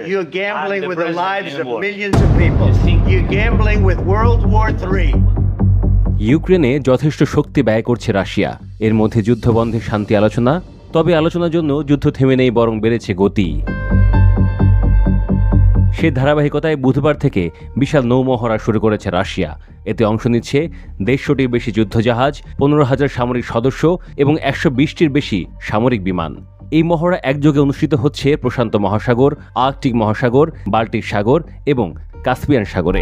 You're gambling with the lives of millions of people. You're gambling with World War III. ইউক্রেনে যথেষ্ট শক্তি ব্যয় করছে Russia. এর মধ্যে যুদ্ধবন্ধে শান্তি আলোচনা, তবে আলোচনার জন্য যুদ্ধ থেমে নেই, বরং বেড়েছে গতি। সে ধারাবাহিকতায় বুধবার থেকে বিশাল নৌমহড়া শুরু করেছে রাশিয়া। এতে অংশ নিচ্ছে 150টির বেশি যুদ্ধজাহাজ, 15,000 সামরিক সদস্য এবং 120টির বেশি সামরিক বিমান। এই মহড়া একযোগে অনুষ্ঠিত হচ্ছে প্রশান্ত মহাসাগর, আর্কটিক মহাসাগর, বাল্টিক সাগর এবং কাস্পিয়ান সাগরে।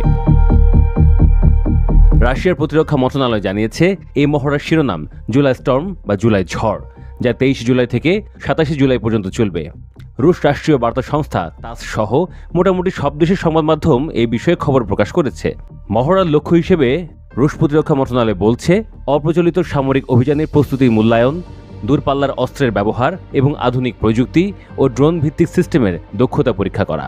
রাশিয়ার প্রতিরক্ষা মন্ত্রণালয় জানিয়েছে, এই মহড়ার শিরোনাম জুলাই স্টর্ম বা জুলাই ঝড়, যা 23 জুলাই থেকে 27 জুলাই পর্যন্ত চলবে। রুশ রাষ্ট্রীয় বার্তা সংস্থা তাস সহ মোটামুটি সব দেশের সংবাদ মাধ্যম এই বিষয়ে খবর প্রকাশ করেছে। মহড়ার লক্ষ্য হিসেবে রুশ প্রতিরক্ষা মন্ত্রণালয় বলছে, অপ্রচলিত সামরিক অভিযানের প্রস্তুতির মূল্যায়ন, দূরপাল্লার অস্ত্রের ব্যবহার এবং আধুনিক প্রযুক্তি ও ড্রোন ভিত্তিক সিস্টেমের দক্ষতা পরীক্ষা করা।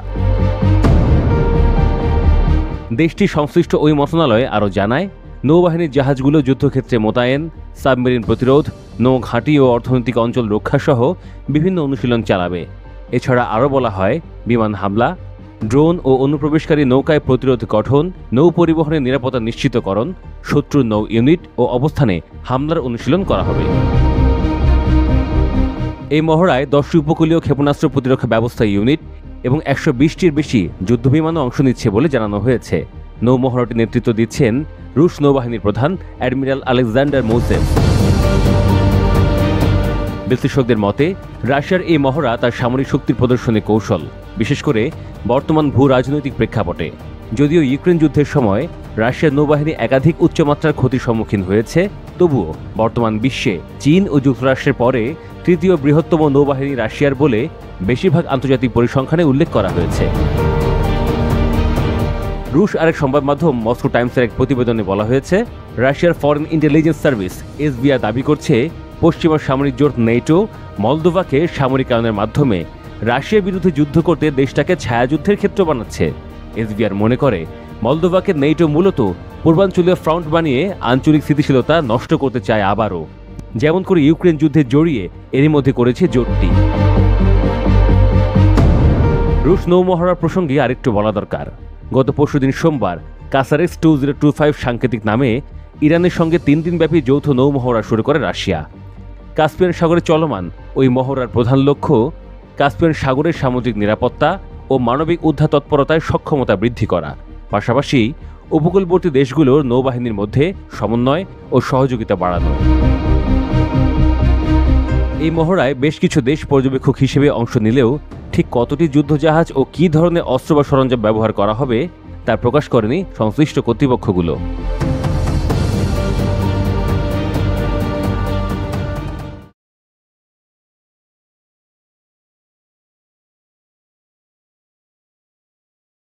দেশটির সংশ্লিষ্ট ওই মন্ত্রণালয় আরও জানায়, নৌবাহিনীর জাহাজগুলো যুদ্ধক্ষেত্রে মোতায়েন, সাবমেরিন প্রতিরোধ, নৌ ঘাঁটি ও অর্থনৈতিক অঞ্চল রক্ষাসহ বিভিন্ন অনুশীলন চালাবে। এছাড়া আরও বলা হয়, বিমান হামলা, ড্রোন ও অনুপ্রবেশকারী নৌকায় প্রতিরোধ গঠন, নৌ পরিবহনের নিরাপত্তা নিশ্চিতকরণ, শত্রুর নৌ ইউনিট ও অবস্থানে হামলার অনুশীলন করা হবে। এই মহড়ায় 10টি উপকূলীয় ক্ষেপণাস্ত্র প্রতিরক্ষা ব্যবস্থা ইউনিট এবং 120টির বেশি যুদ্ধবিমানও অংশ নিচ্ছে বলে জানানো হয়েছে। নৌমহড়াটি নেতৃত্ব দিচ্ছেন রুশ নৌবাহিনীর প্রধান অ্যাডমিরাল আলেকজান্ডার মৌসেভ। বিশ্লেষকদের মতে, রাশিয়ার এই মহড়া তার সামরিক শক্তির প্রদর্শনী কৌশল, বিশেষ করে বর্তমান ভূ রাজনৈতিক প্রেক্ষাপটে। যদিও ইউক্রেন যুদ্ধের সময় রাশিয়ার নৌবাহিনী একাধিক উচ্চমাত্রার ক্ষতির সম্মুখীন হয়েছে, তবুও বর্তমান বিশ্বে চীন ও যুক্তরাষ্ট্রের পরে তৃতীয় বৃহত্তম নৌবাহিনী রাশিয়ার বলে বেশিরভাগ আন্তর্জাতিক পরিসংখ্যানে উল্লেখ করা হয়েছে। রুশ আরেক সংবাদ মাধ্যম মস্কো টাইমসের এক প্রতিবেদনে বলা হয়েছে, রাশিয়ার ফরেন ইন্টেলিজেন্স সার্ভিস এসবিআই দাবি করছে, পশ্চিমা সামরিক জোট নেটো মলদোভাকে সামরিকায়নের মাধ্যমে রাশিয়ার বিরুদ্ধে যুদ্ধ করতে দেশটাকে ছায়াযুদ্ধের ক্ষেত্র বানাচ্ছে। এসবিআই মনে করে, মলদোভাকে নেটো মূলত পূর্বাঞ্চলীয় ফ্রন্ট বানিয়ে আঞ্চলিক স্থিতিশীলতা নষ্ট করতে চায় আবারও, যেমন করে ইউক্রেন যুদ্ধে জড়িয়ে এরই মধ্যে করেছে জোটটি। রুশ নৌমহড়ার প্রসঙ্গে আরেকটু বলা দরকার। গত পরশুদিন সোমবার কাসারেক্স 2025 সাংকেতিক নামে ইরানের সঙ্গে 3 দিনব্যাপী যৌথ নৌমহড়া শুরু করে রাশিয়া। কাস্পিয়ান সাগরে চলমান ওই মহড়ার প্রধান লক্ষ্য কাস্পিয়ান সাগরের সামুদ্রিক নিরাপত্তা ও মানবিক উদ্ধার তৎপরতায় সক্ষমতা বৃদ্ধি করা, পাশাপাশি উপকূলবর্তী দেশগুলোর নৌবাহিনীর মধ্যে সমন্বয় ও সহযোগিতা বাড়ানো। এই মহড়ায় বেশ কিছু দেশ পর্যবেক্ষক হিসেবে অংশ নিলেও ঠিক কতটি যুদ্ধজাহাজ ও কী ধরনের অস্ত্র বা সরঞ্জাম ব্যবহার করা হবে তা প্রকাশ করেনি সংশ্লিষ্ট কর্তৃপক্ষগুলো।